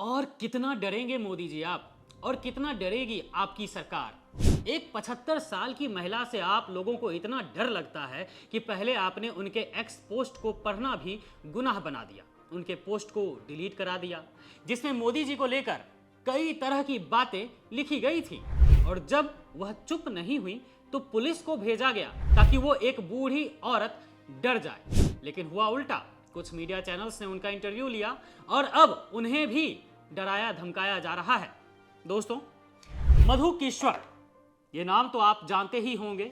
और कितना डरेंगे मोदी जी आप, और कितना डरेगी आपकी सरकार। एक 75 साल की महिला से आप लोगों को इतना डर लगता है कि पहले आपने उनके एक्स पोस्ट को पढ़ना भी गुनाह बना दिया, उनके पोस्ट को डिलीट करा दिया जिसमें मोदी जी को लेकर कई तरह की बातें लिखी गई थी। और जब वह चुप नहीं हुई तो पुलिस को भेजा गया ताकि वो एक बूढ़ी औरत डर जाए, लेकिन हुआ उल्टा। कुछ मीडिया चैनल्स ने उनका इंटरव्यू लिया और अब उन्हें भी डराया धमकाया जा रहा है। दोस्तों, मधु किश्वर, ये नाम तो आप जानते ही होंगे,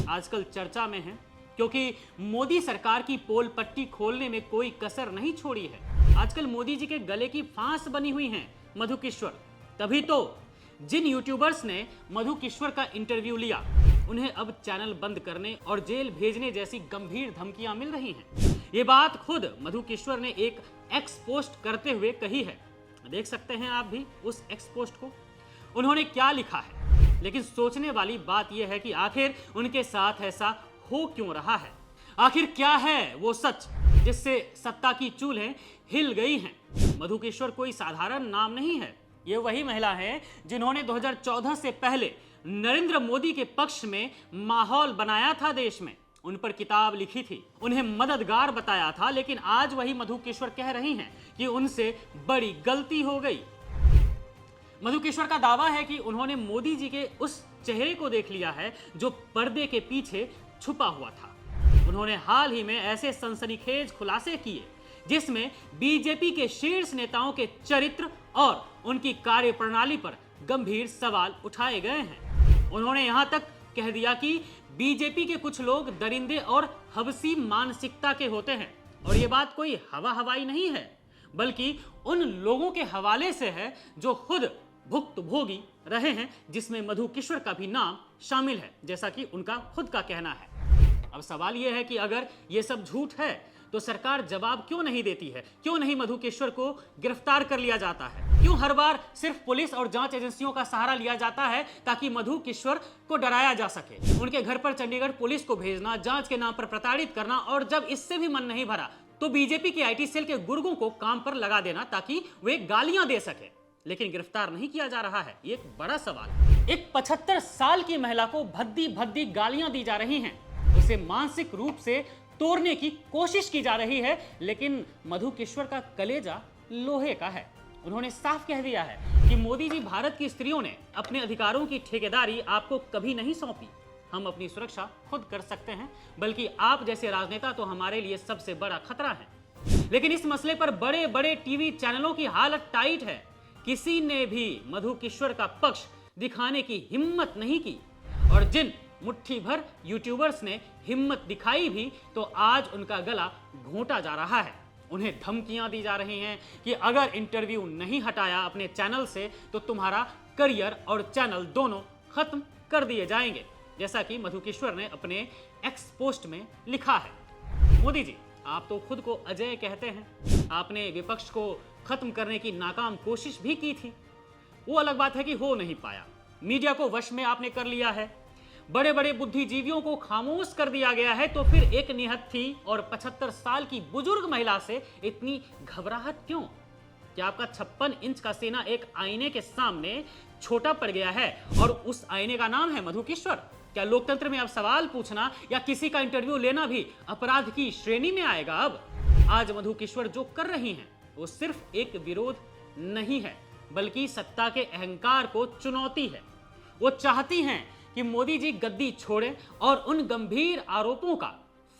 आजकल चर्चा में है क्योंकि मोदी सरकार की पोल पट्टी खोलने में कोई कसर नहीं छोड़ी है। आजकल मोदी जी के गले की फांस बनी हुई हैं मधु किश्वर। तभी तो जिन यूट्यूबर्स ने मधु किश्वर का इंटरव्यू लिया उन्हें अब चैनल बंद करने और जेल भेजने जैसी गंभीर धमकियां मिल रही हैं। ये बात खुद मधु किश्वर ने एक एक्स पोस्ट करते हुए कही है। देख सकते हैं आप भी उस एक्स पोस्ट को, उन्होंने क्या लिखा है। लेकिन सोचने वाली बात यह है कि आखिर उनके साथ ऐसा हो क्यों रहा है। आखिर क्या है वो सच जिससे सत्ता की चूल्हें हिल गई हैं। मधु किश्वर कोई साधारण नाम नहीं है। ये वही महिला है जिन्होंने 2014 से पहले नरेंद्र मोदी के पक्ष में माहौल बनाया था देश में, उन पर किताब लिखी थी, उन्हें मददगार बताया था। लेकिन आज वही मधु किश्वर कह रही हैं कि उनसे बड़ी गलती हो गई। मधु किश्वर का दावा है कि उन्होंने मोदी जी के उस चेहरे को देख लिया है जो पर्दे के पीछे छुपा हुआ था। उन्होंने हाल ही में ऐसे सनसनीखेज खुलासे किए जिसमें बीजेपी के शीर्ष नेताओं के चरित्र और उनकी कार्यप्रणाली पर गंभीर सवाल उठाए गए हैं। उन्होंने यहां तक कह दिया कि बीजेपी के कुछ लोग दरिंदे और हवसी मानसिकता के होते हैं। और ये बात कोई हवा हवाई नहीं है, बल्कि उन लोगों के हवाले से है जो खुद भुक्तभोगी रहे हैं, जिसमें मधु किश्वर का भी नाम शामिल है, जैसा कि उनका खुद का कहना है। अब सवाल यह है कि अगर ये सब झूठ है तो सरकार जवाब क्यों नहीं देती है? क्यों नहीं मधु किश्वर को गिरफ्तार कर लिया जाता है? क्यों हर बार सिर्फ पुलिस और जांच एजेंसियों का सहारा लिया जाता है ताकि मधु किश्वर को डराया जा सके? उनके घर पर चंडीगढ़ पुलिस को भेजना, जांच के नाम पर प्रताड़ित करना, और जब इससे भी मन नहीं भरा तो बीजेपी के आईटी सेल के गुर्गों को काम पर लगा देना ताकि वे गालियां दे सके। लेकिन गिरफ्तार नहीं किया जा रहा है, ये एक बड़ा सवाल है। एक 75 साल की महिला को भद्दी भद्दी गालियां दी जा रही हैं, उसे मानसिक रूप से तोड़ने की कोशिश की जा रही है। लेकिन मधु किश्वर का कलेजा लोहे का है। उन्होंने साफ कह दिया है कि मोदी जी, भारत की स्त्रियों ने अपने अधिकारों की ठेकेदारी आपको कभी नहीं सौंपी। हम अपनी सुरक्षा खुद कर सकते हैं, बल्कि आप जैसे राजनेता तो हमारे लिए सबसे बड़ा खतरा है। लेकिन इस मसले पर बड़े बड़े टीवी चैनलों की हालत टाइट है। किसी ने भी मधु किश्वर का पक्ष दिखाने की हिम्मत नहीं की, और जिन मुट्ठी भर यूट्यूबर्स ने हिम्मत दिखाई भी तो आज उनका गला घोंटा जा रहा है। उन्हें धमकियां दी जा रही हैं कि अगर इंटरव्यू नहीं हटाया अपने चैनल से तो तुम्हारा करियर और चैनल दोनों खत्म कर दिए जाएंगे, जैसा कि मधु किश्वर ने अपने एक्स पोस्ट में लिखा है। मोदी जी, आप तो खुद को अजय कहते हैं। आपने विपक्ष को खत्म करने की नाकाम कोशिश भी की थी, वो अलग बात है कि हो नहीं पाया। मीडिया को वश में आपने कर लिया है, बड़े बड़े बुद्धिजीवियों को खामोश कर दिया गया है, तो फिर एक निहत्थी और 75 साल की बुजुर्ग महिला से इतनी घबराहट क्यों? क्या आपका 56 इंच का सीना एक आईने के सामने छोटा पड़ गया है और उस आईने का नाम है मधु किश्वर? क्या लोकतंत्र में अब सवाल पूछना या किसी का इंटरव्यू लेना भी अपराध की श्रेणी में आएगा? अब आज मधु किश्वर जो कर रही हैं वो सिर्फ एक विरोध नहीं है, बल्कि सत्ता के अहंकार को चुनौती है। वो चाहती हैं कि मोदी जी गद्दी छोड़ें और उन गंभीर आरोपों का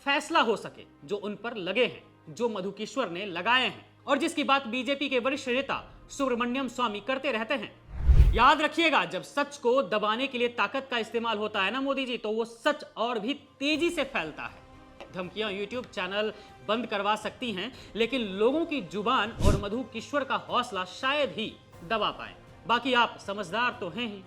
फैसला हो सके जो उन पर लगे हैं, जो मधु किश्वर ने लगाए हैं, और जिसकी बात बीजेपी के वरिष्ठ नेता सुब्रमण्यम स्वामी करते रहते हैं। याद रखिएगा, जब सच को दबाने के लिए ताकत का इस्तेमाल होता है ना मोदी जी, तो वो सच और भी तेजी से फैलता है। धमकियां यूट्यूब चैनल बंद करवा सकती हैं, लेकिन लोगों की जुबान और मधु किश्वर का हौसला शायद ही दबा पाए। बाकी आप समझदार तो हैं ही।